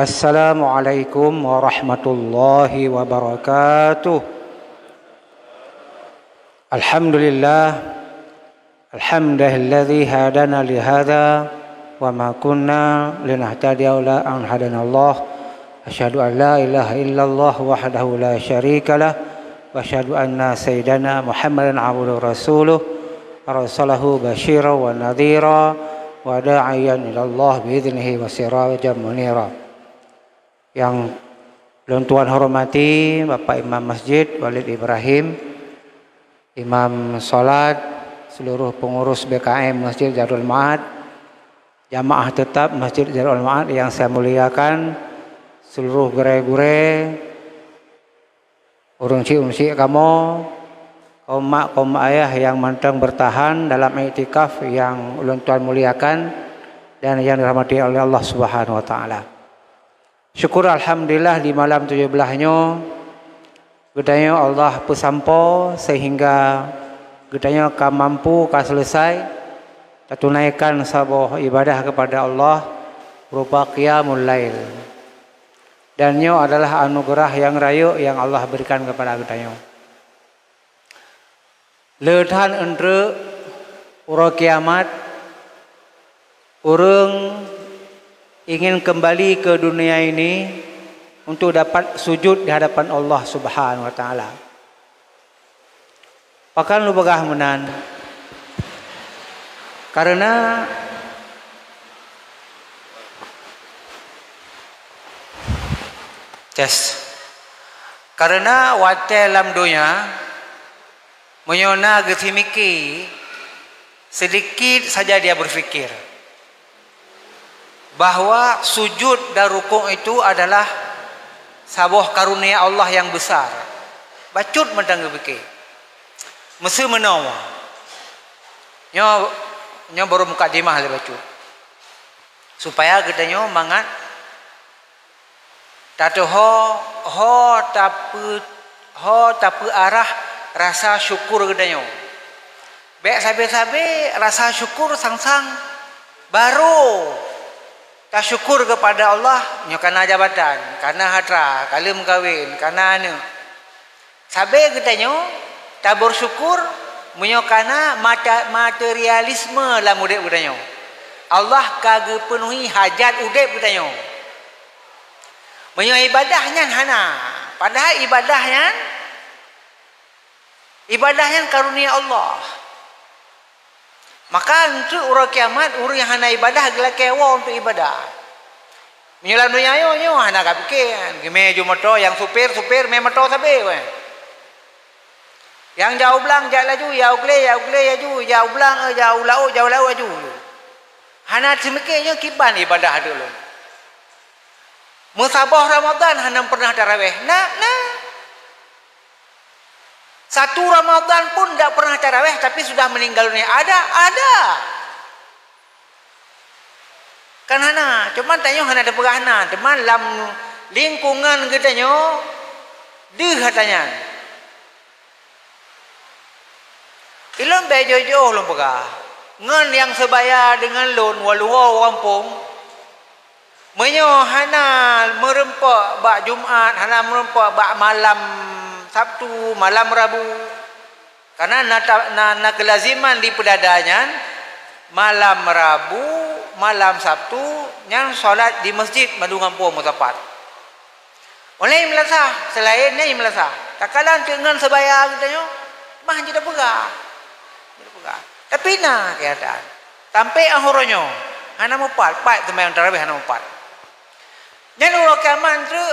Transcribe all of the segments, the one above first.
Assalamualaikum warahmatullahi wabarakatuh. Alhamdulillah, alhamdulilladzi hadana li hadza wa ma kunna linahtadiya laula an hadanallah. Asyhadu an la ilaha illallah wahdahu la syarikalah wa asyhadu anna sayyidana Muhammadan abduhu rasuluh arsalahu basyiran wa nadhira wa da'iyan ila Allah bi idnihi wa sirajan munira. Yang belum Tuhan hormati Bapak Imam Masjid Walid Ibrahim, Imam Salat, seluruh pengurus BKM Masjid Darul Ma'ad, jamaah tetap Masjid Darul Ma'ad yang saya muliakan, seluruh gure-gure, urung-ci kamu, kaum mak, kaum ayah yang mantang bertahan dalam iktikaf yang ulun Tuhan muliakan dan yang dirahmati oleh Allah Subhanahu wa taala. Syukur alhamdulillah di malam 17-nya gedanya Allah pesampo sehingga gedanya ka mampu ka selesai tunaikan sabuh ibadah kepada Allah berupa qiyamul lail. Dan nyo adalah anugerah yang rayu yang Allah berikan kepada gedanya. Leuthan entre uro kiamat urang ingin kembali ke dunia ini untuk dapat sujud di hadapan Allah Subhanahu wa taala. Pakan lu begah menan. Karena karena wate lam dunia menyona getimiki sedikit saja dia berfikir bahwa sujud dan rukuk itu adalah sabuh karunia Allah yang besar. Bacut mentang gebeke. Mesti menawa. Nyo baru mukadimah le bacut. Supaya kita nyo mangat tatu ho tapi arah rasa syukur kita nyo. Bek sabe-sabe rasa syukur sang-sang baru tak syukur kepada Allah nyo karena jabatan, karena hatra, kali mengkawin, karena anu. Sabe kita nyo tak bersyukur menyo karena materialisme dalam urip kita nyo. Allah kagak penuhi hajat urip kita nyo. Menyo ibadahnya hana, padahal ibadahnya karunia Allah. Maka untuk orang kiamat, orang yang hana ibadah gelak kewa untuk ibadah. Menyelam dunia yo hana kapikir. Gime jumoto yang supir me moto sabe we. Yang jauh belang jauh laju, jauh gle jauh belang jauh lau aju. Hana semikirnya kiban ibadah dulu. Musabah Ramadan hana pernah tarawih. Nah. Satu Ramadan pun tidak pernah tarawih tapi sudah meninggal dunia. Ada. Kan hana, cuman tanya hana ada pegahna, teman dalam lingkungan kita nyo katanya. Ilon bejojo lom pegah. Ngan yang sebaya dengan lon waluwa kampung. Menyo hana merempak bak Jumat, hana merempak bak malam Sabtu, malam Rabu. Karena na kelaziman di pedadanya malam Rabu, malam Sabtu yang solat di masjid madu ngampu mutapat. Oleh melasah, selainnya melasah. Tak kalah dengan sebaya kita nyo, mah tidak pegah. Tapi nah keadaan. Sampai akhirannya, hana mupat, teman tarawih hana mupat. Dan ulah kiamat tu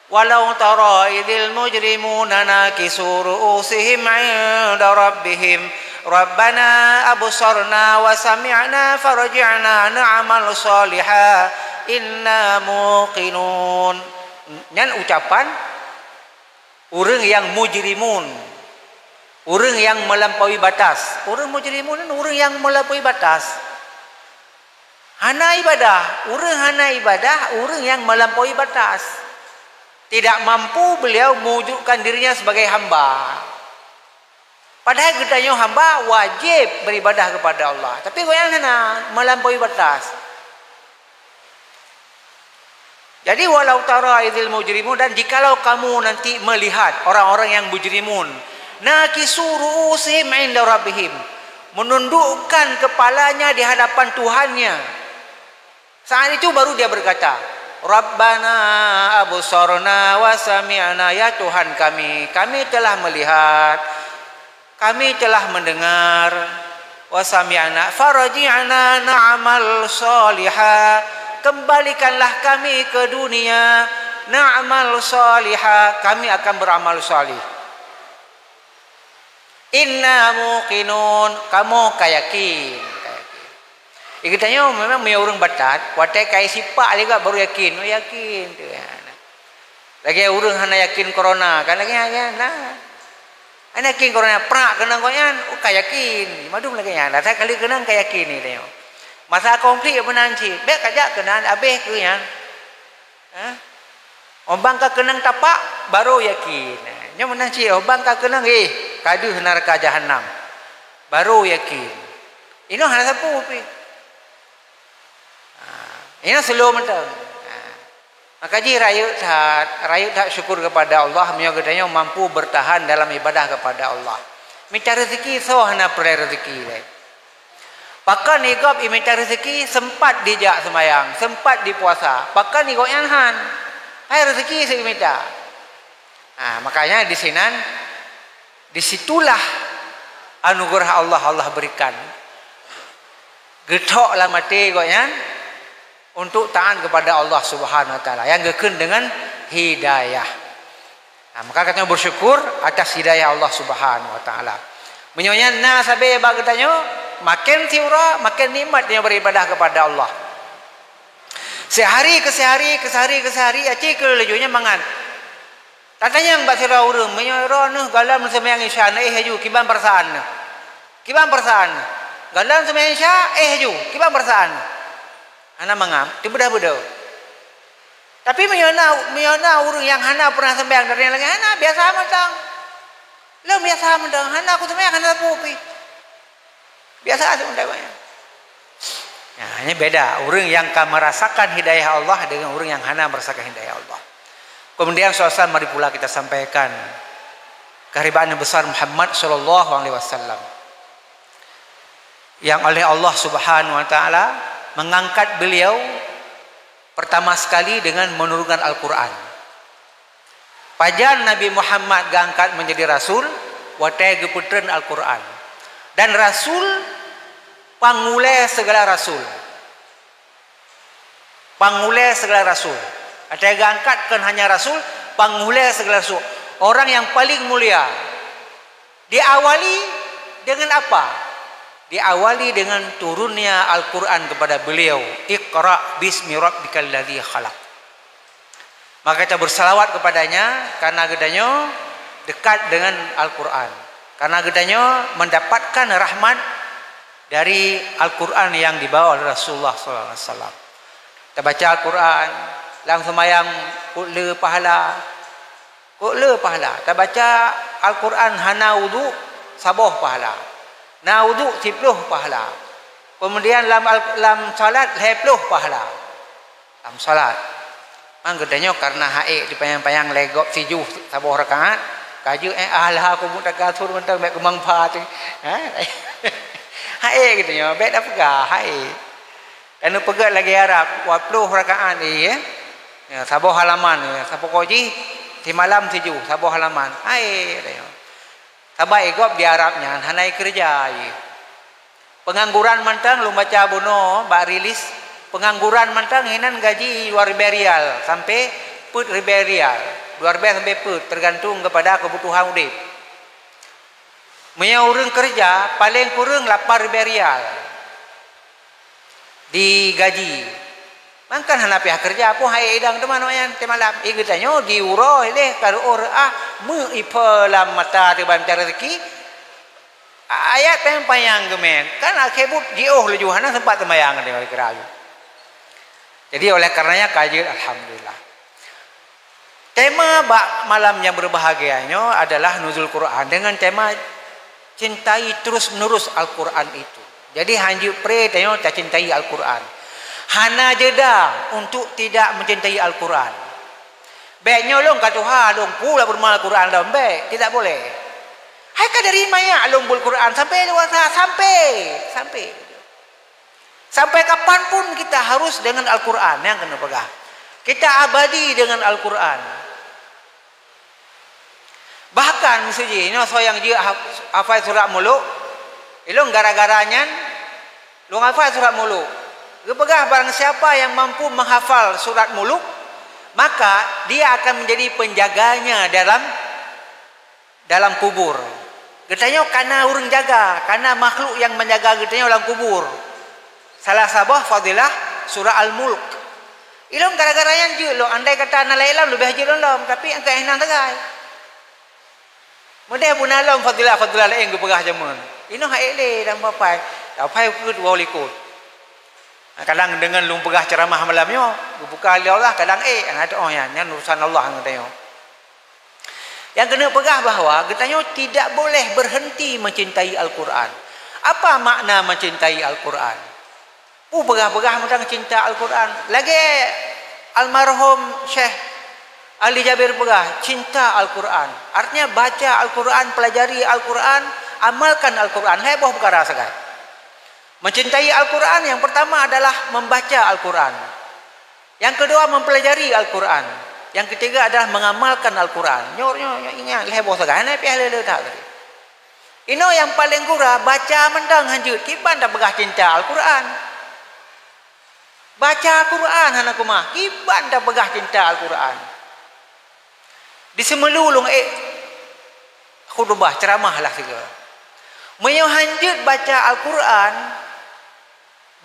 walau tara idil mujrimuna nakisu ru'usihim 'inda rabbihim rabbana absarna wa sami'na farji'na na'mal shalihan inna muqinun. Dan ucapan orang yang mujrimun, orang yang melampaui batas. Orang mujrimun itu orang yang melampaui batas. Hana ibadah, orang yang melampaui batas. Tidak mampu beliau mewujudkan dirinya sebagai hamba. Padahal kitanya hamba wajib beribadah kepada Allah. Tapi goyang hana melampaui batas. Jadi walau tara idzil mujrimun, dan jikalau kamu nanti melihat orang-orang yang mujrimun nakisu ru'usihim 'inda rabbihim, menundukkan kepalanya di hadapan Tuhannya. Saat itu baru dia berkata, Rabbana absarna wa sami'na, ya Tuhan kami telah melihat, kami telah mendengar, wa sami'na farji'na na'mal salihah, kembalikanlah kami ke dunia, na'mal salihah, kami akan beramal salih. Inna muqinun, kamu kayakin. Ikatanya memang punya orang batat, watai kai sipak juga baru yakin, yakin tu. Lagi orang hana yakin corona, kan lagi nah. Ana yakin corona prak kena koyan, kayakin. Madum lagi ya, dah kali kena kayakin ni dia. Masa konflik menanci, bek kajak kena habis ke yang. Ombang ka kenang tapak baru yakin. Nya menanci ombang ka kenang kadu neraka jahanam. Baru yakin. Ini hana sapu pi. Ini slow mentang. Maka ji rayu tak syukur kepada Allah, menyogedanya mampu bertahan dalam ibadah kepada Allah. Minta rezeki so hana perlu rezeki le. Pakan igop minta rezeki sempat dijak sembayang, sempat dipuasa. Pakan igop yang han. Hai rezeki saya minta. Makanya disitulah anugerah Allah berikan. Getoklah mati igopnya untuk taat kepada Allah Subhanahu wa taala yang gekun dengan hidayah. Maka katanya bersyukur atas hidayah Allah Subhanahu wa taala. Menyonya na sabe ba katanya makin tiura makin nikmat dia beribadah kepada Allah. Sehari ke sehari aci ke lejunya mangan. Tatanya yang basira urang menyoro noh galam sembahyang isya haju kiban persaan. Kiban persaan. Galam sembahyang isya haju kiban persaan. Hana mangam, tiba-tiba. Tapi menyona urang yang hana pernah sembahyang dari lagi hana biasa mentang. Lo biasa mentang, hana aku sembahyang hana pupi. Biasa aja mentang. Nah, ini beda. Urang yang merasakan hidayah Allah dengan urang yang hana merasakan hidayah Allah. Kemudian suasana mari pula kita sampaikan keharibaan yang besar Muhammad sallallahu alaihi wasallam. Yang oleh Allah Subhanahu wa taala mengangkat beliau pertama sekali dengan menurunkan Al-Quran. Pajan Nabi Muhammad diangkat menjadi Rasul, watai geputren Al-Quran. Dan Rasul pangulai segala Rasul. Pangulai segala Rasul. Ada diangkatkan hanya Rasul, pangulai segala Rasul. Orang yang paling mulia. Diawali dengan apa? Diawali dengan turunnya Al-Quran kepada beliau. Iqra bismi rabbikal ladzi khalaq. Maka kita bersalawat kepadanya karena gedanya dekat dengan Al-Quran. Karena gedanya mendapatkan rahmat dari Al-Quran yang dibawa oleh Rasulullah SAW. Kita baca Al-Quran, langsung semayang kule pahala. Kule pahala. Kita baca Al-Quran hana wudu, saboh pahala. Na wudu 10 pahala. Kemudian lam salat 20 pahala. Lam salat. Anggadanya karena haik dipayang-payang legok 7 sabuh rakaat. Kaju Allah aku mutakatsur mentang mek kemang phat. Haik gitu ya, bet apa ga haik. Kanu pegat lagi Arab 20 rakaat ni ya. Sabuh halaman ya, sabuh koji di malam 7 sabuh halaman. Haik dia. Sabai gop di Arabnya hanai kerja. Pengangguran mantang lu baca bono bak rilis pengangguran mantang hinan gaji 2.000 rial sampai put 1.000 rial. 2.000 sampai put tergantung kepada kebutuhan hidup. Punya orang kerja paling kurang 8.000 rial digaji. Mangkan hana pihak kerja apa hai edang teman yang temalam igutanya diuro leh karo ora mu ipelam mata te ban rezeki ayat payang gemen kan akebut dioh le Johana sempat temayang de kerayu. Jadi oleh karenanya kaji alhamdulillah. Tema malam yang berbahagianya adalah nuzul Quran dengan tema cintai terus menerus Al-Quran itu. Jadi hanju pre tanya cintai Al-Quran. Hana jeda untuk tidak mencintai Al-Quran. Baiknya long kata Tuhan, long pula bermal Al-Quran dalam baik. Tidak boleh. Hai kadari maya long bul Quran sampai dewasa sampai kapanpun kita harus dengan Al-Quran yang kena pegang. Kita abadi dengan Al-Quran. Bahkan misalnya ini yang dia hafal surat muluk, ilong gara-garanya lu hafal surat muluk. Kepegah barang siapa yang mampu menghafal surat muluk, maka dia akan menjadi penjaganya dalam kubur. Getanya karena orang jaga, karena makhluk yang menjaga getanya dalam kubur. Salah sabah fadilah surah Al-Mulk. Ilong gara-garanya je lo andai kata anak lain lebih haji lom tapi angka enak tegai. Mudah pun alam fadilah lain kepegah jaman. Ino hak ele dan bapai. Bapai ku dua likut. Kadang dengan lu pegah ceramah malamnya, buka Allah kadang ada oh ya, ini urusan Allah katanya. Yang kena pegah bahawa katanya tidak boleh berhenti mencintai Al-Quran. Apa makna mencintai Al-Quran? Pegah-pegah tentang cinta Al-Quran. Lagi almarhum Syekh Ali Jabir pegah cinta Al-Quran. Artinya baca Al-Quran, pelajari Al-Quran, amalkan Al-Quran. Heboh perkara sekali. Mencintai Al-Quran yang pertama adalah membaca Al-Quran. Yang kedua mempelajari Al-Quran. Yang ketiga adalah mengamalkan Al-Quran. Nyor ingat heboh sekali. Ini pihak tak tadi. Ino yang paling kurang baca mendang hanjut. Kiban dah pegah cinta Al-Quran. Baca Al-Quran anak kumah. Kiban dah pegah cinta Al-Quran. Di semelulung khutbah ceramah lah juga. Menyo hanjut baca Al-Quran.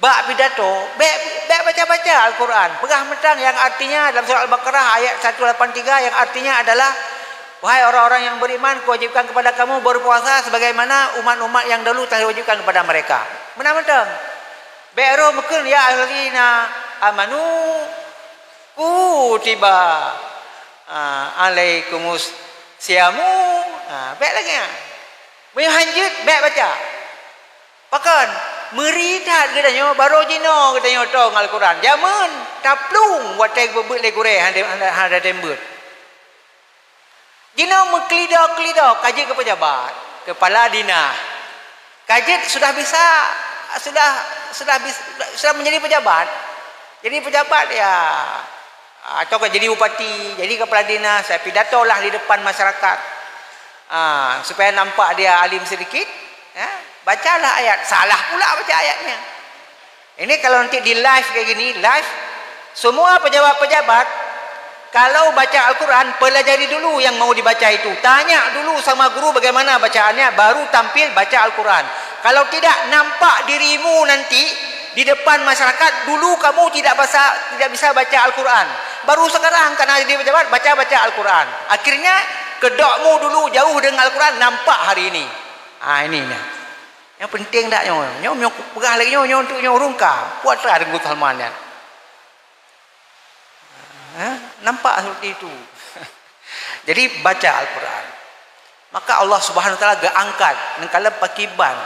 Bak pidato, baca Al-Quran. Pegah mentang yang artinya dalam surah Al-Baqarah ayat 183 yang artinya adalah wahai orang-orang yang beriman, kuwajibkan kepada kamu berpuasa sebagaimana umat-umat yang dahulu telah diwajibkan kepada mereka. Menang-mentang. Ba'ro mungkin ya ahlina amanu kutiba alaikumus siamu. Baik lagi ya. Menhanjut baca. Pakan meridat katanya baru jino katanya tong Al-Quran. Jaman taplung watai bebut legure handa tembut. Jino mengkelidok kaji ke pejabat, kepala dinah. Kaji sudah bisa sudah menjadi pejabat. Jadi pejabat ya atau jadi bupati, jadi kepala dinas, saya pidato lah di depan masyarakat. Supaya nampak dia alim sedikit, ya. Bacalah ayat. Salah pula baca ayatnya. Ini kalau nanti di live kayak gini, live, semua pejabat-pejabat kalau baca Al-Quran, pelajari dulu yang mau dibaca itu. Tanya dulu sama guru bagaimana bacaannya, baru tampil baca Al-Quran. Kalau tidak nampak dirimu nanti di depan masyarakat, dulu kamu tidak bisa baca Al-Quran. Baru sekarang karena jadi pejabat, baca Al-Quran. Akhirnya kedokmu dulu jauh dengan Al-Quran, nampak hari ini. Ini nih. Yang penting tak nyo pegah lagi nyo untuk nyo rungka. Buat lah dengan Salman ya. Nampak seperti itu. Jadi baca Al-Quran. Maka Allah Subhanahu wa taala angkat nengkala pakiban.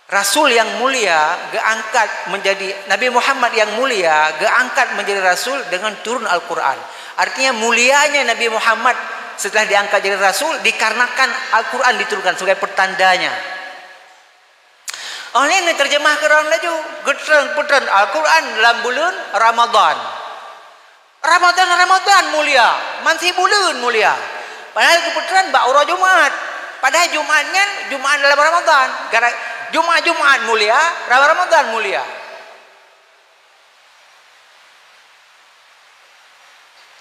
Rasul yang mulia angkat menjadi Nabi Muhammad yang mulia angkat menjadi rasul dengan turun Al-Quran. Artinya mulianya Nabi Muhammad setelah diangkat jadi rasul dikarenakan Al-Quran diturunkan sebagai pertandanya. Oh ini terjemah Quran laju. Getreng Al-Quran dalam bulan Ramadan. Ramadan mulia. Masih bulan mulia. Padahal kebetulan ba'ura Jumat. Padahal Jumat dalam Ramadan. Jumat mulia, Ramadan mulia.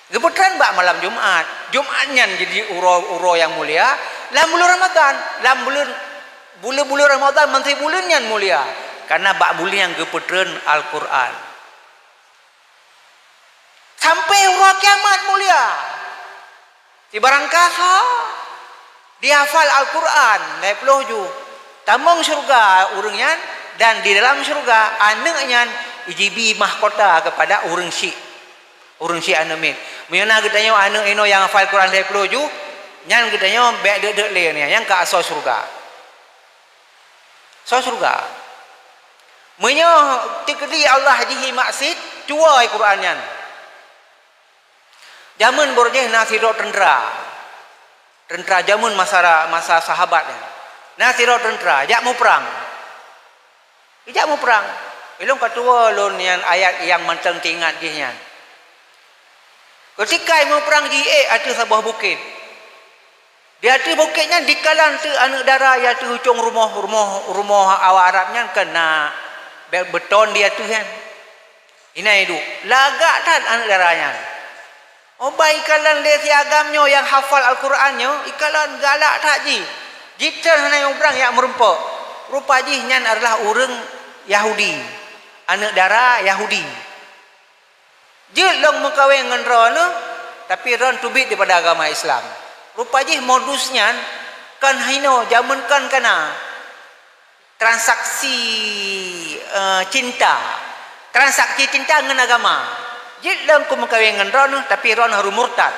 Kebetulan malam Jumat. Jumatnya jadi uro yang mulia. Dalam bulan Ramadan. Dalam bulan Ramadan menteri bulan yang mulia. Karena bulan yang kebetulan Al-Quran. Sampai uro kiamat mulia. Di barang kasa. Dihafal Al-Quran. Naik peloju. Tamang syurga urangnya. Dan di dalam syurga anaknya ijibi mahkota kepada orang syik. Orang syik anak. Menyana katanya anak ino yang hafal Quran naik peloju. Yang katanya baik dek le ni. Yang ke asal syurga. So surga. Menyo tikli Allah jihi maksid cuai Quran nyan. Zaman borjeh nasiro tentera. Tentera zaman masa sahabatnya. Nasiro tentera, jak mau perang. Jak mau perang. Belum ketua lon yang ayat yang mentang tingat jihnya. Ketika mau perang di ada sebuah bukit. Di atas bukitnya di kalan tu anak dara ya tu hujung rumah awak Arabnya kena beton dia tu kan. Ini itu. Lagak tak anak daranya. Obai ikalan dia siagamnya yang hafal Al-Qurannya, ikalan galak tak ji. Jita hana yang perang yang merempak. Rupa ji nyan adalah orang Yahudi. Anak dara Yahudi. Jil long mengkawin dengan Ron, tapi Ron tubik daripada agama Islam. Rupanya modusnya kan hino zaman kan kena transaksi cinta. Transaksi cinta dengan agama. Jid long ku mengkawin dengan Ron, tapi Ron harus murtad.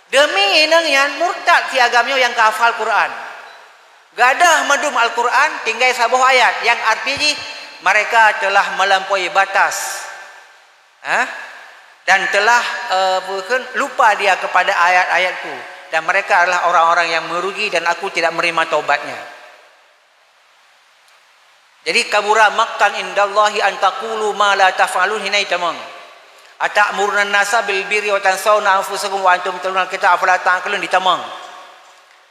Demi inang yang murtad si agamanya yang kafal Quran. Gadah madum Al-Quran tinggal sebuah ayat yang artinya mereka telah melampaui batas. Dan telah lupa dia kepada ayat-ayatku. Dan mereka adalah orang-orang yang merugi dan aku tidak menerima taubatnya. Jadi kabura maqtan indallahi an taqulu ma la taf'alun hinai tamang. Atamuruna nasa bil birri wa tansawna anfusakum wa antum tatluna kitab afala ta'qilun ditamang.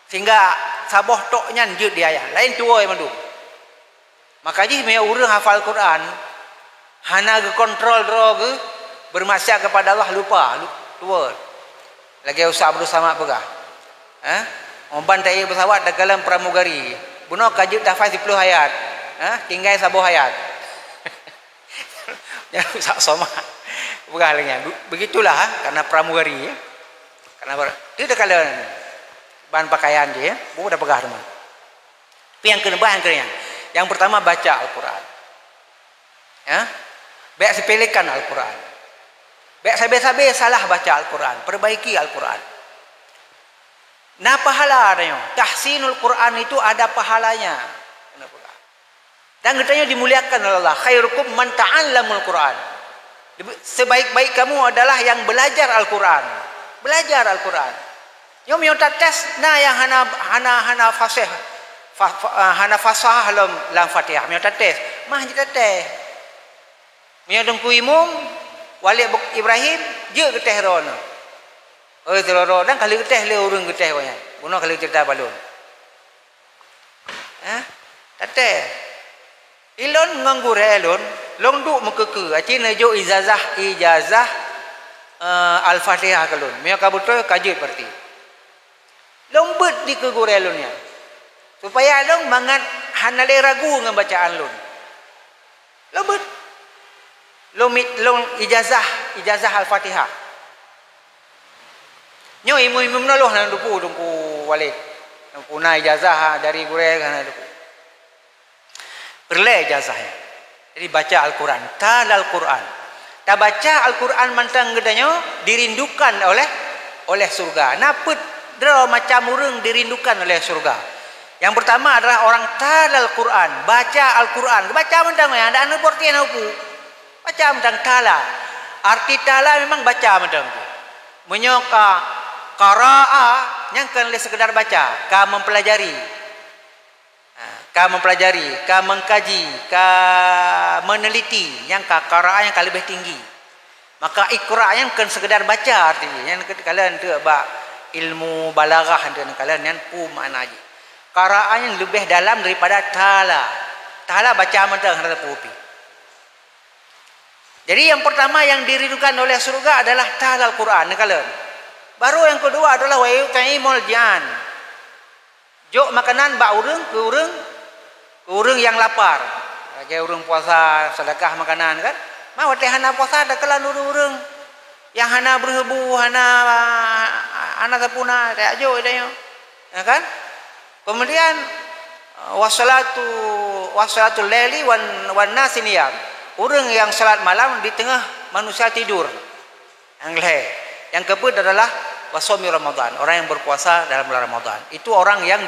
Sehingga saboh toknya njut dia ya. Lain tua yang mandu. Makanya me urang hafal Quran hana ke kontrol drog bermaksiat kepada Allah lupa tua. Lagi usah bersama pegah. Omban tak bersawat dalam pramugari. Buno kajib dah 10 ayat. Tinggal sabuh ayat. Jangan usah sama. Pegah lagi. Begitulah karena pramugari ya. Karena dia dah kala bahan pakaian je ya. Bukan dah pegah teman. Tapi yang kena yang pertama baca Al-Quran. Ya. Baik sepelekan Al-Quran. Baik sabar-sabar salah baca Al-Quran. Perbaiki Al-Quran. Nah pahala adanya. Tahsinul Quran itu ada pahalanya. Dan katanya dimuliakan oleh Allah. Khairukum man ta'allamul Quran. Sebaik-baik kamu adalah yang belajar Al-Quran. Belajar Al-Quran. Yang minta tes. Nah yang hana fasih. Hana fasah dalam Fatihah. Minta tes. Mah kita tes. Minta dengku imum. Wali Ibrahim je geteh rono. Oh teloro dan kali geteh le urang geteh banyak. Buno kali cerita balun. Tate. Ilon nganggur elon, long du mekeke. Aci nejo ijazah Al-Fatihah kalun. Mia kabuto kaji berarti. Long bet di kegurelunnya. Supaya long mangan hanale ragu dengan bacaan lun. Long bet long ijazah Al-Fatihah. Nyo imu menoloh nang duku walik. Nang puna ijazah dari gure kana duku. Perle ijazahnya. Jadi baca Al-Quran, talal Quran. Ta baca Al-Quran mantang gedanya dirindukan oleh surga. Naput dra macam urang dirindukan oleh surga. Yang pertama adalah orang talal Quran, baca Al-Quran. Baca mantang ya, ada anu porti anu pu. Baca tentang tala. Arti tala memang baca macam tu. Menyoka qara'a yang kan sekedar baca, ka mempelajari. Ka mempelajari, ka mengkaji, ka meneliti, yang ka qara'a yang lebih tinggi. Maka iqra' yang kan sekedar baca artinya. Yang kalian tu ba ilmu balaghah dan kalian yang makna aja. Qara'a yang lebih dalam daripada tala. Tala baca macam hendak pupi. Jadi yang pertama yang dirindukan oleh surga adalah talal Quran. Baru yang kedua adalah wa yu'imul jan. Jok makanan ba urang ke urang yang lapar. Lagi urang puasa sedekah makanan kan. Mau teh hana puasa ada kelan urang yang hana berhebu hana sapuna teh ajo idayo. Ya kan? Kemudian wasalatul laili wan nasi niyam. Orang yang salat malam di tengah manusia tidur. Yang kedua adalah wasomi Ramadan. Orang yang berpuasa dalam bulan Ramadan. Itu orang yang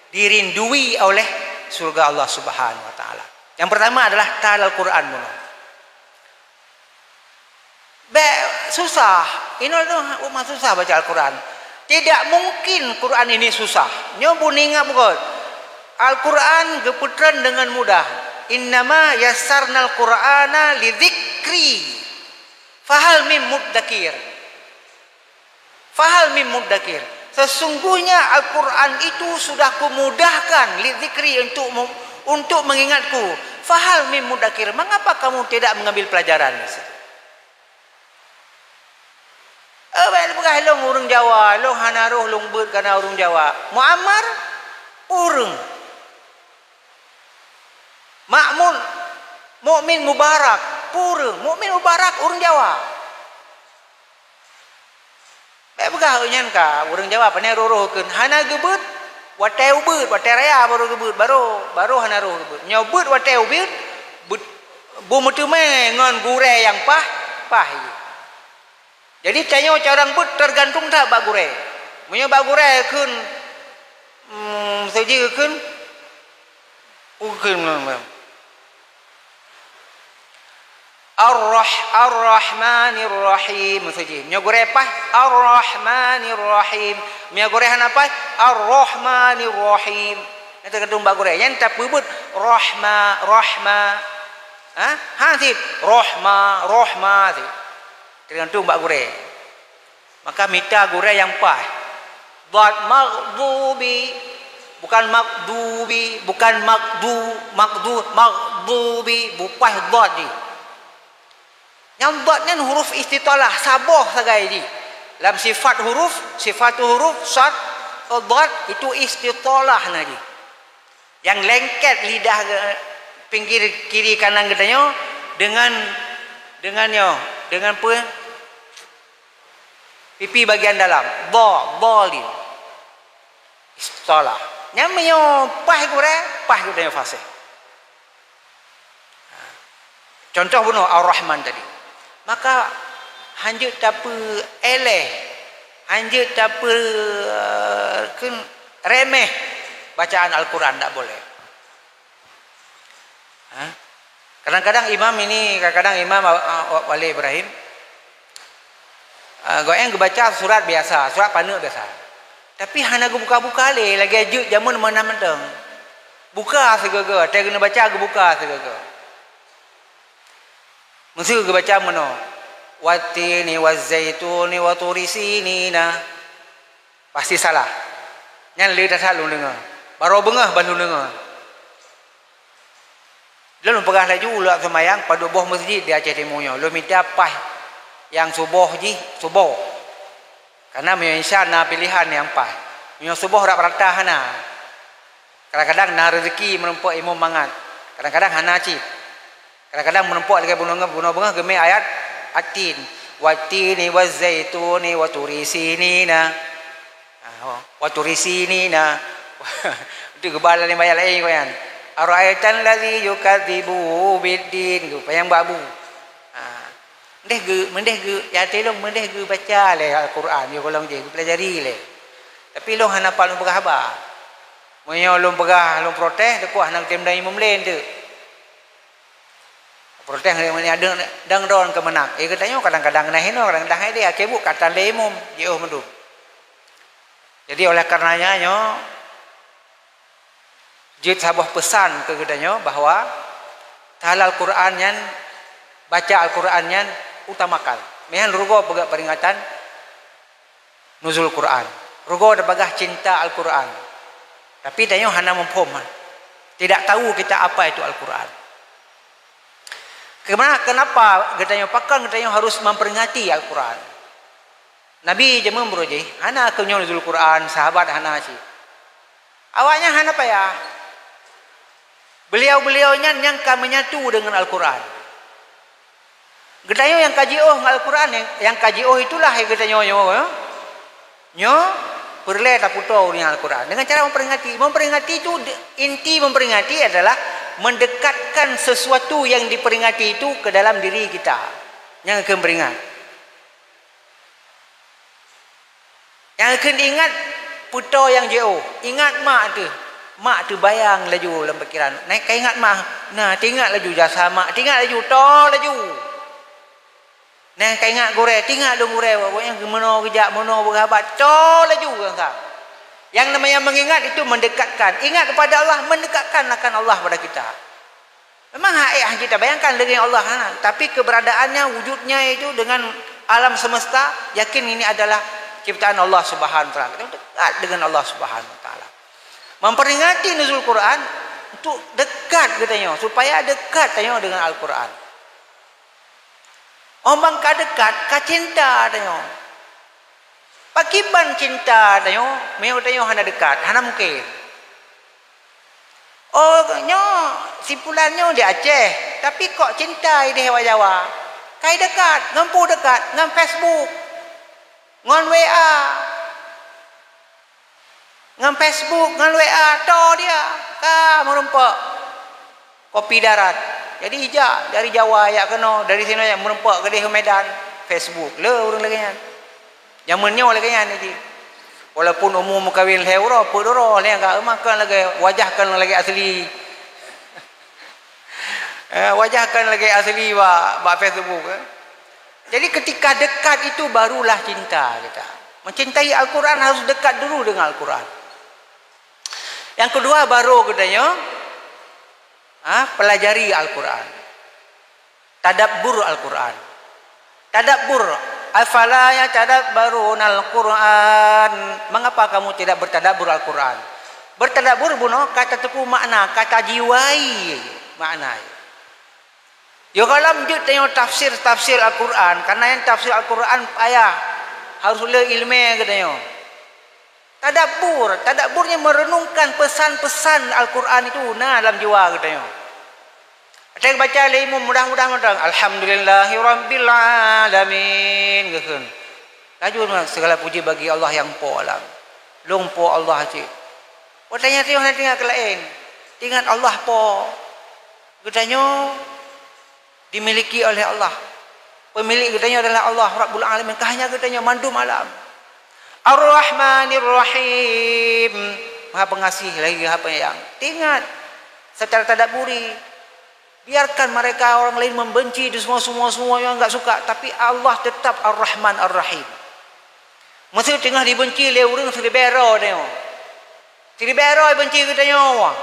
dirindui oleh surga Allah Subhanahu Wa Taala. Yang pertama adalah talal Quran mula. Susah. Ini umat susah baca Al-Quran. Tidak mungkin Quran ini susah. Nyobu ingat bukan. Al-Quran geputran dengan mudah. Innama yassarnal Qur'ana lidzikri. Fahal mim muddakir. Fahal mim muddakir. Sesungguhnya Al-Quran itu sudah kumudahkan lidzikri untuk mengingatku. Fahal mim muddakir. Mengapa kamu tidak mengambil pelajaran? Bukan long orang Jawa, long hanaruh long beut kana orang Jawa. Muammar urang. Makmun mukmin mubarak purang. Mukmin mubarak orang Jawa. Begah nyan ka orang Jawa pane rorohkeun hana gebeut wateu beut wate raya baru gebeut baru hanaruh gebeut. Nyobeut wateu beut bu mutu me ngon gure yang pah. Jadi canyo orang but tergantung tak bak gure. Munyo bak gure keun seji keun Ar-Rahmanir Rahim seji. Munyo gure pah Ar-Rahmanir Rahim. Munyo gure hanapa Ar-Rahmanir Rahim. Itu tergantung bak gure. Yang tak pebut rahma. Ha sih rahma sih. Tergantung bak gure. Maka minta gure yang pas. Dad maghdubi bukan makdubi, bukan maghdubi, bukan dad di. Yang dadnya huruf istitalah saboh sagai di. Dalam sifat huruf sad dad itu istitalah nadi. Yang lengket lidah pinggir kiri kanan katanya dengan apa? Pipi bagian dalam. Dhalin. Istalah. Nyamanya pah gure fasih. Contoh bunuh Ar-Rahman tadi. Maka hanjut tapu eleh. Hanjut tapu remeh bacaan Al-Quran tak boleh. Kadang-kadang imam Wali Ibrahim goyang baca surat biasa, surat panuk biasa. Tapi hana buka-buka lagi ajuk jamun mana menteng. Buka segala, dia kena baca buka segala. Mesti baca mana? Watini wazaituni waturisina. Pasti salah. Yang lihat salah lu dengar. Baru bengah baru dengar. Lalu pegah laju ulah semayang pada boh masjid di Aceh Timurnya. Lalu minta pah yang subuh. Karena menyiapkan pilihan yang pah. Yang subuh tak beratah hana. Kadang-kadang na rezeki menumpuk imam mangat. Kadang-kadang hana cip. Kadang-kadang menumpuk lagi bunga-bunga geme ayat atin. Watini wazaituni waturisinina. Waturisinina. Itu gebala ni bayar lain koyan. Ara'aitan ladzi yukadzibu biddin yang babu. Mendeh ge ya telong mendeh ge baca le Al-Quran yo kolong je pelajari le. Tapi long hana palung pegah ba. Moyo long pegah long protes deku hana tem dai imam len tu. Protes ngani ada dang don ke menak. Katanya kadang-kadang nah hino kadang-kadang dia kebuk kata le imam jeuh mendu. Jadi oleh karenanya nyo jid sebuah pesan ke katanya bahwa halal Quran yang baca Al-Quran yang utamakan. Mehan rugo bagak peringatan nuzul Quran. Rugo ada bagah cinta Al-Quran. Tapi tanya hana mempom. Tidak tahu kita apa itu Al-Quran. Kenapa katanya pakan katanya harus memperingati Al-Quran. Nabi jemem beroje, hana akalnya nuzul Quran, sahabat hana si. Awaknya hana apa ya? Beliau-beliaunya yang menyatu dengan Al-Quran. Gedayo yang kaji Al-Quran yang kaji itulah yang gedayo nyo perle tak puto dengan Al-Quran. Dengan cara memperingati itu inti memperingati adalah mendekatkan sesuatu yang diperingati itu ke dalam diri kita yang akan beringat. Yang akan ingat puto yang jauh, ingat mak tu. mak terbayang laju dalam fikiran. Naik ingat mak. Nah, tingat laju jasa mak, tingat laju to laju. Nah, ingat gore, tingat dong gore. Pokoknya meno kejak, meno berhabat, to laju kan sah. Yang namanya mengingat itu mendekatkan. Ingat kepada Allah, mendekatkan akan Allah pada kita. Memang hak kita bayangkan dengan Allah, tapi keberadaannya, wujudnya itu dengan alam semesta, yakin ini adalah ciptaan Allah Subhanahu wa taala. Kita dekat dengan Allah Subhanahu wa taala. Memperingati nuzul Quran untuk dekat katanya, supaya dekat tanya dengan Al-Quran. Omang ka dekat, ka cinta tanya. Pakiban cinta tanya, meu tanya hana dekat, hana mungkin. Oh, nyo simpulannya di Aceh, tapi kok cinta di Hewa Jawa. Kai dekat, ngampu dekat, ngam Facebook, ngon WA, ngam Facebook, ngan WA, to dia, merempak kopi darat. Jadi ijak dari Jawa ya kena, dari sini yang merempak ke di Medan, Facebook. Le orang lagi kan. Zamannya lagi kan ni. Walaupun umum kawin heuro, podoro le enggak makan lagi wajahkan lagi asli. Wajahkan lagi asli ba Facebook. Jadi ketika dekat itu barulah cinta kita. Mencintai Al-Quran harus dekat dulu dengan Al-Quran. Yang kedua baru katanya pelajari Al-Quran. Tadabbur Al-Quran. Tadabbur. Afala yatadabbarun Al-Quran. Mengapa kamu tidak bertadabbur Al-Quran? Bertadabbur buno kata tepu makna, kata jiwai makna. Yo kalau dia tengok tafsir Al-Quran, karena yang tafsir Al-Quran payah, harus le ilmu katanya. Tadabburnya merenungkan pesan-pesan Al-Quran itu dalam jiwa katanya. Ada baca ilmu mudah-mudahan alhamdulillahi rabbil alamin gitu. Laju segala puji bagi Allah yang po alam. Long po Allah cik. Watanya tengok tinggal ke lain. Ingat Allah po. Katanya dimiliki oleh Allah. Pemilik katanya adalah Allah Rabbul Alamin. Kahnya katanya mandum alam. Ar-Rahmanir Rahim. Maha pengasih lagi Maha penyayang. Ingat secara tadabburi. Biarkan mereka orang lain membenci itu semua yang enggak suka, tapi Allah tetap Ar-Rahman Ar-Rahim. Mesti tengah dibenci le urang silibero tengok. Silibero benci katanya.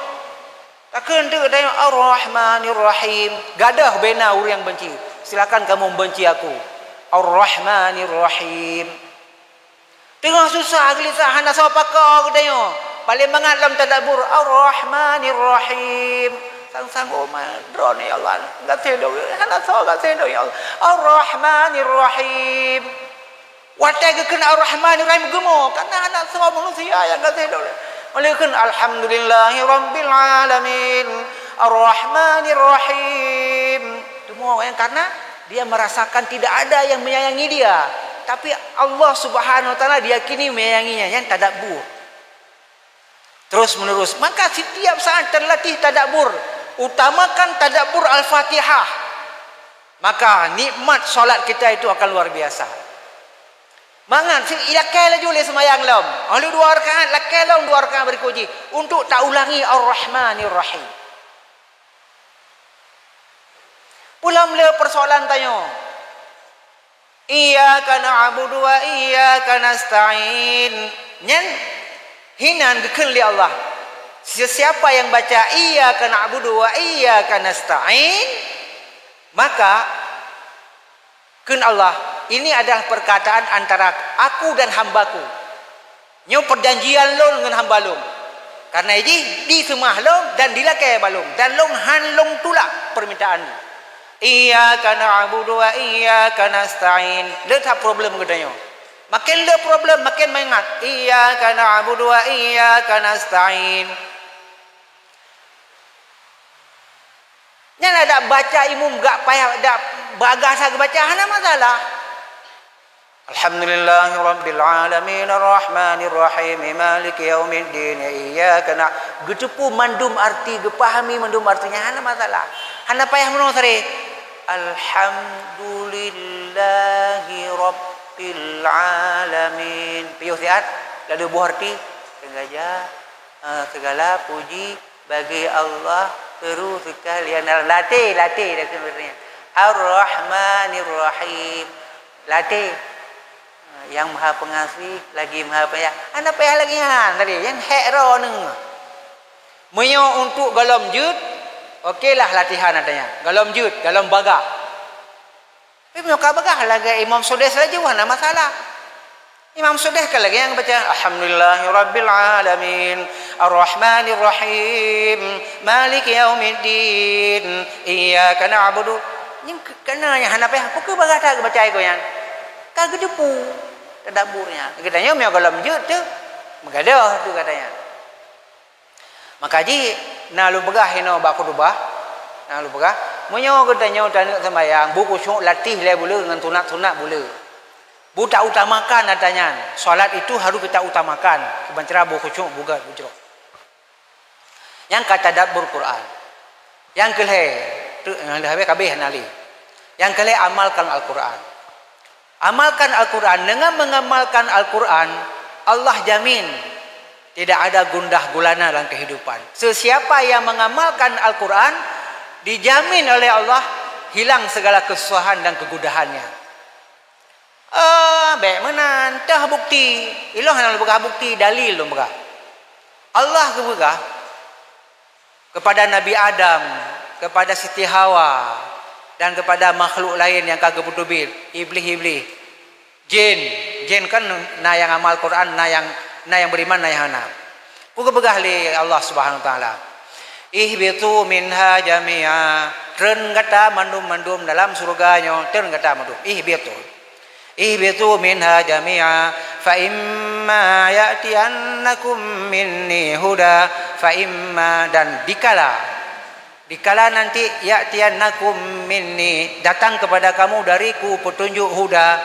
Takkan tu katanya Ar-Rahmanir Rahim. Gadah bena urang yang benci. Silakan kamu benci aku. Ar-Rahmanir Rahim. Tengah susah gelisah hana sapa kau katanya. Paling mangat dalam tadabbur Ar-Rahmanir Rahim. Sang drone ya Allah. Enggak sedo. Hana so enggak sedo ya Allah. Ar-Rahmanir Rahim. Watai kena Ar-Rahmanir Rahim gemo karena hana so manusia yang enggak sedo. Walaupun alhamdulillahi rabbil alamin. Ar-Rahmanir Rahim. Semua yang karena dia merasakan tidak ada yang menyayangi dia. Tapi Allah Subhanahu wa taala diyakini menyayanginya, yang tadabbur. Terus menerus. Maka setiap saat terlatih tadabbur. Utamakan tadabbur Al-Fatihah. Maka nikmat solat kita itu akan luar biasa. Mangan ilakai laju le semayang lam. Lalu 2 rakaat lakai lam 2 rakaat berikuji untuk tak ulangi Ar-Rahmanir Rahim. Pulang le persoalan tanya. Iyyaka na'budu wa iyyaka nasta'in. Nyen hinan gekeun li Allah. Siapa yang baca iyyaka na'budu wa iyyaka nasta'in, maka keun Allah, ini adalah perkataan antara aku dan hambaku. Nyo perjanjian long dengan hamba long. Karena ini di semah long dan dilakai balong dan long han long tulak permintaan. Iyyaka na'budu wa iyyaka nasta'in. Letak problem katanya. Makin le problem makin mengingat. Iyyaka na'budu wa iyyaka nasta'in. Yang ada baca imum gak payah ada bagasa baca hana masalah. Alhamdulillahi rabbil alamin arrahmanir rahim maliki yaumiddin iyyaka na'budu. Getepu mandum arti gepahami mandum artinya hana masalah. Hana payah menong sare. Alhamdulillahi rabbil alamin. Piyo siat lalu buah arti sengaja Segala puji bagi Allah terus sekalian. Latih dah sebenarnya. Ar-Rahmanir Rahim. Latih. Yang Maha Pengasih lagi Maha Penyayang. Anda payah lagi tadi yang hekro neng. Menyo untuk galam jud, okeylah latihan adanya. Galam jud, galam bagah. Tapi menyo bagah lagi Imam Sudes saja wah nama masalah. Imam Sudes kan lagi yang baca Alhamdulillahirabbil alamin Ar-Rahmanir Rahim Maliki yaumiddin Iyyaka na'budu. Yang kena yang hana payah pukul bagah tak baca itu yang. Kagak depu tadaburnya. Katanya menyo galam jud tu. Magadah tu katanya. Maka ji na lu begah hino ba khutbah. Na lu begah menyo katanya tanya sembahyang buku syuk latih le boleh dengan sunat-sunat boleh. Buta utamakan katanya. Solat itu harus kita utamakan. Kebancara buku syuk bugat bujro. Yang kata tadabbur Quran. Yang kelih tu habis kabeh nali. Yang kelih amalkan Al-Quran. Amalkan Al-Quran. Dengan mengamalkan Al-Quran Allah jamin tidak ada gundah gulana dalam kehidupan. Sesiapa yang mengamalkan Al-Quran dijamin oleh Allah hilang segala kesusahan dan kegudahannya. Baik mana entah bukti. Ilah yang berkah bukti dalil lu berkah. Allah berkah kepada Nabi Adam, kepada Siti Hawa dan kepada makhluk lain yang kagak berdubit, iblis, jin kan na yang amal Quran, na yang beriman, na yang hana. Puga begah li Allah Subhanahu wa taala. Ihbitu minha jami'a. Tren kata mandum dalam surganya, tren kata mandum. Ihbitu minha jami'a fa imma ya'tiyannakum minni huda fa imma dan dikala nanti ya'tiyannakum minni datang kepada kamu dariku petunjuk huda.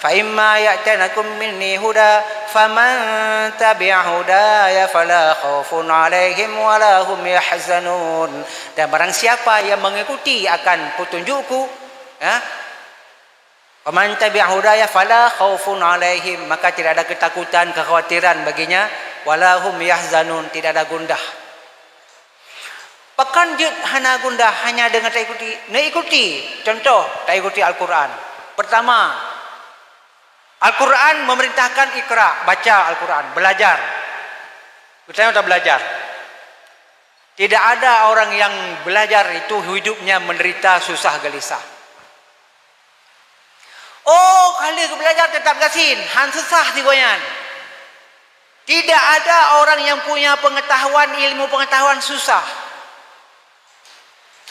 Fa imma ya'tiyannakum minni huda faman tabi'a hudaya fala khaufun 'alaihim wala hum yahzanun. Dan barang siapa yang mengikuti akan petunjukku, faman tabi'a hudaya fala khaufun 'alaihim, maka tidak ada ketakutan, kekhawatiran baginya, wala hum yahzanun, tidak ada gundah. Pakan jut hana gundah hanya dengan tak ikuti. Contoh, tak ikuti Al-Quran. Pertama, Al-Quran memerintahkan ikra, baca Al-Quran, belajar. Kita sudah belajar. Tidak ada orang yang belajar itu hidupnya menderita susah gelisah. Oh, kali belajar tetap gasin, han susah digoyan. Tidak ada orang yang punya pengetahuan, ilmu pengetahuan susah.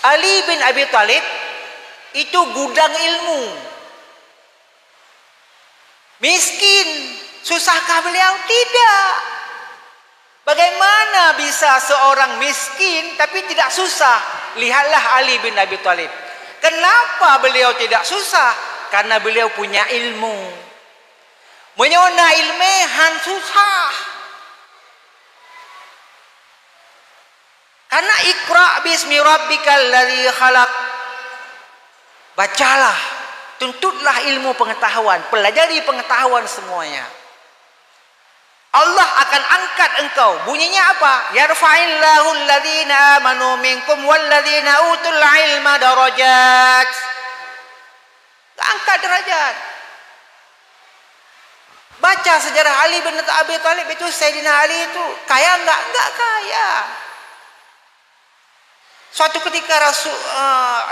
Ali bin Abi Thalib itu gudang ilmu. Miskin, susahkah beliau? Tidak. Bagaimana bisa seorang miskin tapi tidak susah? Lihatlah Ali bin Abi Thalib. Kenapa beliau tidak susah? Karena beliau punya ilmu. Menyona ilmu han susah. Karena ikra bismi rabbikal ladzi khalaq. Bacalah, tuntutlah ilmu pengetahuan, pelajari pengetahuan semuanya. Allah akan angkat engkau. Bunyinya apa? Yarfa'illahu alladhina amanu minkum walladhina utul ilma darajat. Angkat derajat. Baca sejarah Ali bin Abi Thalib itu, Sayyidina Ali itu kaya enggak kaya. Suatu ketika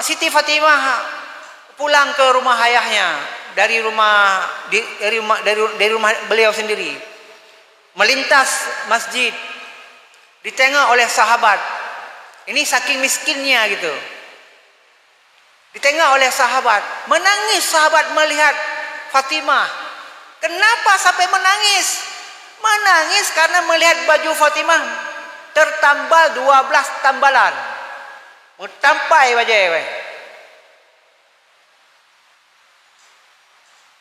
Siti Fatimah pulang ke rumah ayahnya dari rumah beliau sendiri, melintas masjid, ditengok oleh sahabat. Ini saking miskinnya gitu. Ditengok oleh sahabat, menangis sahabat melihat Fatimah. Kenapa sampai menangis? Menangis karena melihat baju Fatimah tertambal 12 tambalan. Mutampai wajah.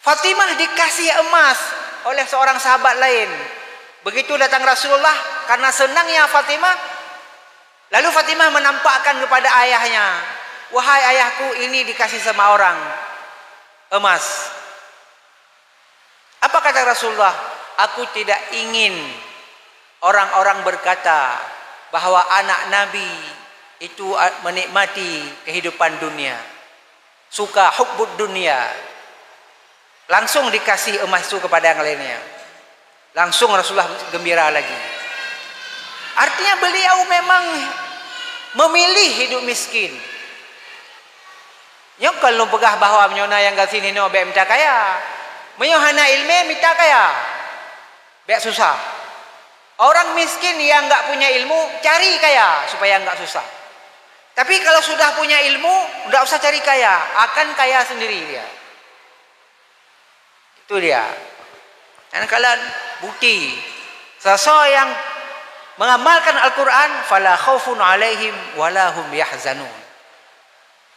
Fatimah dikasih emas oleh seorang sahabat lain. Begitu datang Rasulullah, karena senangnya Fatimah, lalu Fatimah menampakkan kepada ayahnya, wahai ayahku, ini dikasih sama orang emas. Apa kata Rasulullah? Aku tidak ingin orang-orang berkata bahawa anak Nabi itu menikmati kehidupan dunia, suka hubbud dunia, langsung dikasih emas itu kepada yang lainnya. Langsung Rasulullah gembira lagi. Artinya beliau memang memilih hidup miskin. Nyok kalau pegah bahawa menyona yang kat sini no bek minta kaya. Menyohana ilmu minta kaya. Bek susah. Orang miskin yang enggak punya ilmu cari kaya supaya enggak susah. Tapi kalau sudah punya ilmu enggak usah cari kaya, akan kaya sendiri dia. Itu dia. Dan kalian bukti seseorang yang mengamalkan Al-Quran fala khaufun alaihim wala hum yahzanun.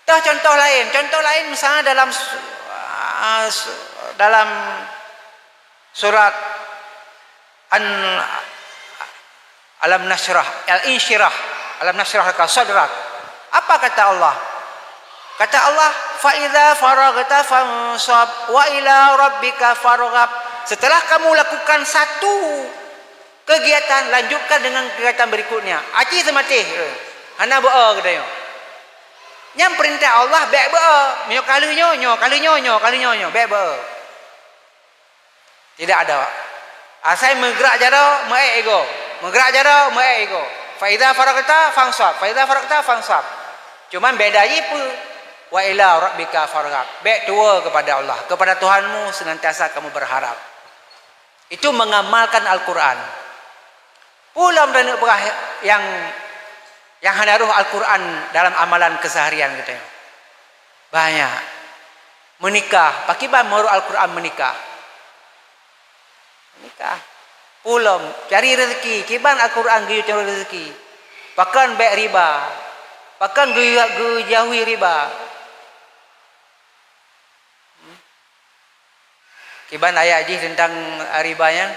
Contoh lain misalnya dalam surat Alam Nashrah Al-Insyirah, Alam Nashrah laka sadrak. Apa kata Allah? Kata Allah, fa idza faragta fansab wa ila rabbika farghab. Setelah kamu lakukan satu kegiatan, lanjutkan dengan kegiatan berikutnya. Aci sematih. Hana ba'a katanya. Yang perintah Allah baik ba'a. Nyo kali nyo, baik ba'a. Tidak ada. Asal menggerak jara, maik ego. Menggerak jara, maik ego. Fa idza faragta fansab. Cuman beda je apa? Wa ila rabbika farghab. Baik tua kepada Allah, kepada Tuhanmu senantiasa kamu berharap. Itu mengamalkan Al-Quran. Pulang dan yang menaruh Al-Quran dalam amalan keseharian kita. Banyak. Menikah, pakai ban menaruh Al-Quran menikah. Pulang cari rezeki, kiban Al-Quran giu cari rezeki. Pakan baik riba. Pakan jauhi riba. Kiban ayat je tentang ribanya.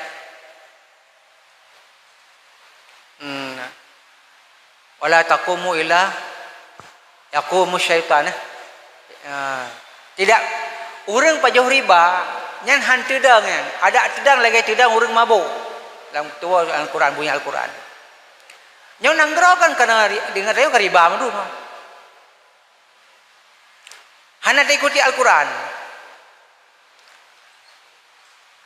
Wala taqumu illa yaqumu syaitan. Tidak urang pajauh riba nyan han tedang kan. Ada tedang lagi tedang urang mabuk. Dalam tua Al-Quran bunyi Al-Quran. Nyon nanggro kan kana dengar riba riba madu. Hana ikuti Al-Quran.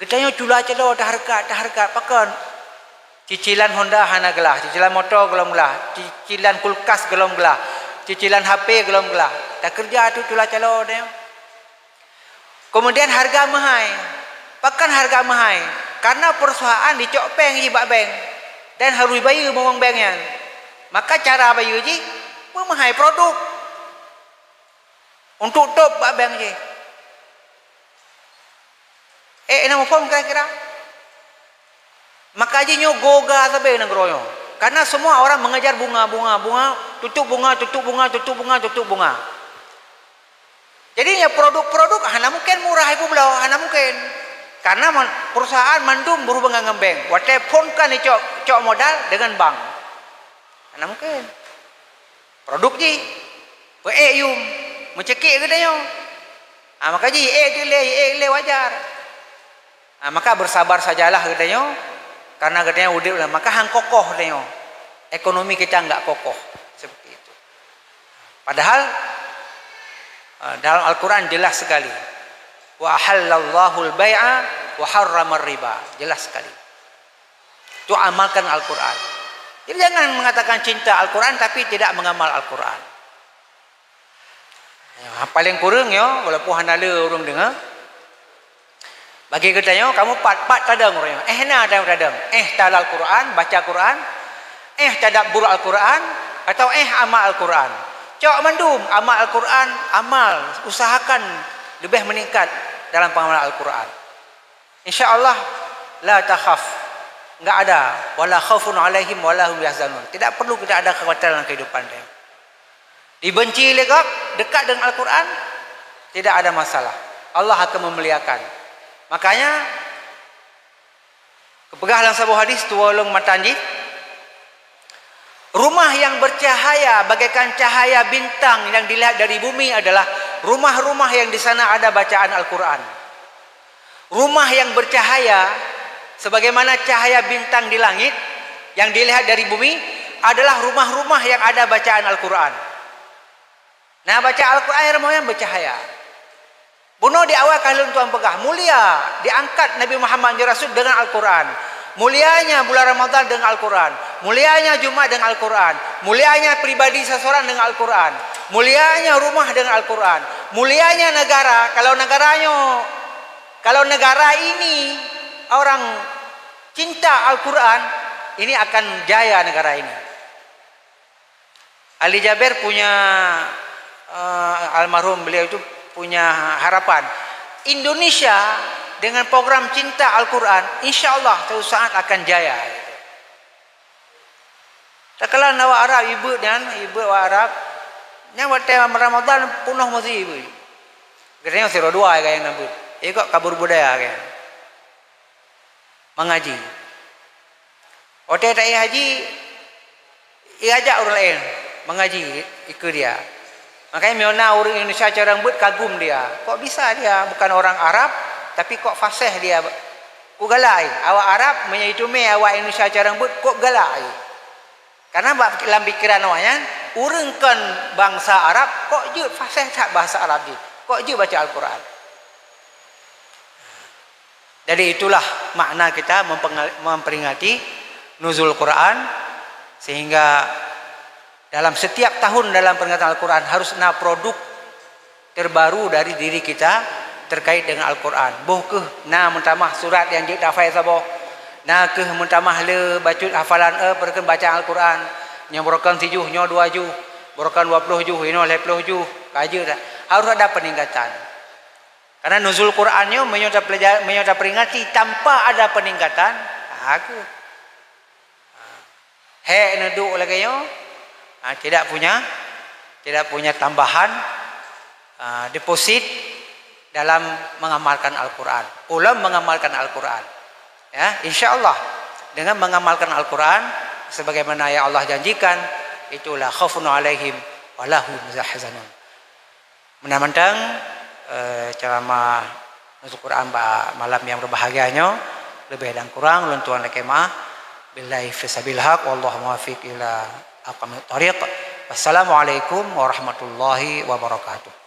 Ketanya cula celo dah harkat pakan. Cicilan Honda hana gelah, cicilan motor gelom gelah, cicilan kulkas gelom gelah, cicilan HP gelom gelah. Dah kerja tu cula celo dia. Kemudian harga mahal. Pakan harga mahal. Karena perusahaan dicok bank ibak bank dan harus bayar mawang banknya. Maka cara bayar je mahal produk. Untuk top bak bank je. Nama form kira-kira. Maka aja nyo goga sampai negronyo. Karena semua orang mengejar bunga, tutup bunga. Jadi ya produk-produk hana mungkin murah ibu belau, hana mungkin. Karena perusahaan mandum berhubungan dengan bank. Watai pun kan cok modal dengan bank. Hana mungkin. Produk je. Yum mencekik ke dia. Maka je le wajar. Maka bersabar sajalah katanya. Karena katanya udah maka hang kokoh katanya. Ekonomi kita enggak kokoh seperti itu. Padahal dalam Al-Quran jelas sekali. Wa halallahu al-bai'a wa harrama riba. Jelas sekali. Itu amalkan Al-Quran. Jadi jangan mengatakan cinta Al-Quran tapi tidak mengamal Al-Quran. Paling kurang ya walaupun handala orang dengar. Bagi katanya kamu pat tadang orangnya. Na tadang. Talal Quran, baca Quran. Tadabbur Al-Quran atau amal Al-Quran. Cok mandum amal Al-Quran, amal usahakan lebih meningkat dalam pengamalan Al-Quran. Insya-Allah la takhaf. Enggak ada wala khaufun alaihim wala hum yahzanun. Tidak perlu kita ada kekhawatiran dalam kehidupan dia. Dibenci legak dekat dengan Al-Quran tidak ada masalah. Allah akan memuliakan. Makanya kepegah dalam sebuah hadis tuolong matanji. Rumah yang bercahaya bagaikan cahaya bintang yang dilihat dari bumi adalah rumah-rumah yang di sana ada bacaan Al-Quran. Rumah yang bercahaya sebagaimana cahaya bintang di langit yang dilihat dari bumi adalah rumah-rumah yang ada bacaan Al-Quran. Nah, baca Al-Quran yang bercahaya. Bunuh di awal kalau tuan pegah mulia, diangkat Nabi Muhammad menjadi Rasul dengan Al-Quran. Mulianya bulan Ramadan dengan Al-Quran. Mulianya Jumat dengan Al-Quran. Mulianya pribadi seseorang dengan Al-Quran. Mulianya rumah dengan Al-Quran. Mulianya negara. Kalau negara ini orang cinta Al-Quran, ini akan jaya negara ini. Ali Jaber punya almarhum beliau itu punya harapan Indonesia dengan program cinta Al-Quran, insya Allah suatu saat akan jaya. Tak kalah nawak Arab ibu Arab yang waktu Ramadan penuh masih ibu. Kerana siro dua yang nambut. Ikut kabur budaya kan. Mengaji. Waktu tak haji, ia ajak orang lain mengaji ikut dia. Makanya Miona orang Indonesia cara rambut kagum dia. Kok bisa dia bukan orang Arab tapi kok fasih dia. Kok galai. Awak Arab menyaitumi awak Indonesia cara rambut kok galai. Karena dalam pikiran awaknya urangkan bangsa Arab kok je fasih tak bahasa Arab je. Kok je baca Al-Quran. Jadi itulah makna kita memperingati nuzul Quran, sehingga dalam setiap tahun dalam peringatan Al-Quran harus ada produk terbaru dari diri kita terkait dengan Al-Quran. Boh mentamah surat yang kita hafal saboh. Nah mentamah le baca hafalan perken bacaan Al-Quran. Yang borokan 7 nyo 2 juh, borokan 20 juh, ino 20 juh. Kaja dah. Harus ada peningkatan. Karena nuzul Qurannya menyota peringati tanpa ada peningkatan, aku neduk lagi yo. Tidak punya tambahan deposit dalam mengamalkan Al-Quran. Ulam mengamalkan Al-Quran. Ya, insya-Allah dengan mengamalkan Al-Quran sebagaimana yang Allah janjikan, itulah khaufun alaihim walahum yahzanun. Menamantang ceramah nuzul Quran malam yang berbahagianya, lebih dan kurang ulun tuan lekemah billahi fisabil haq wallahu muwaffiq ila aqwamit thariq. Wassalamualaikum warahmatullahi wabarakatuh.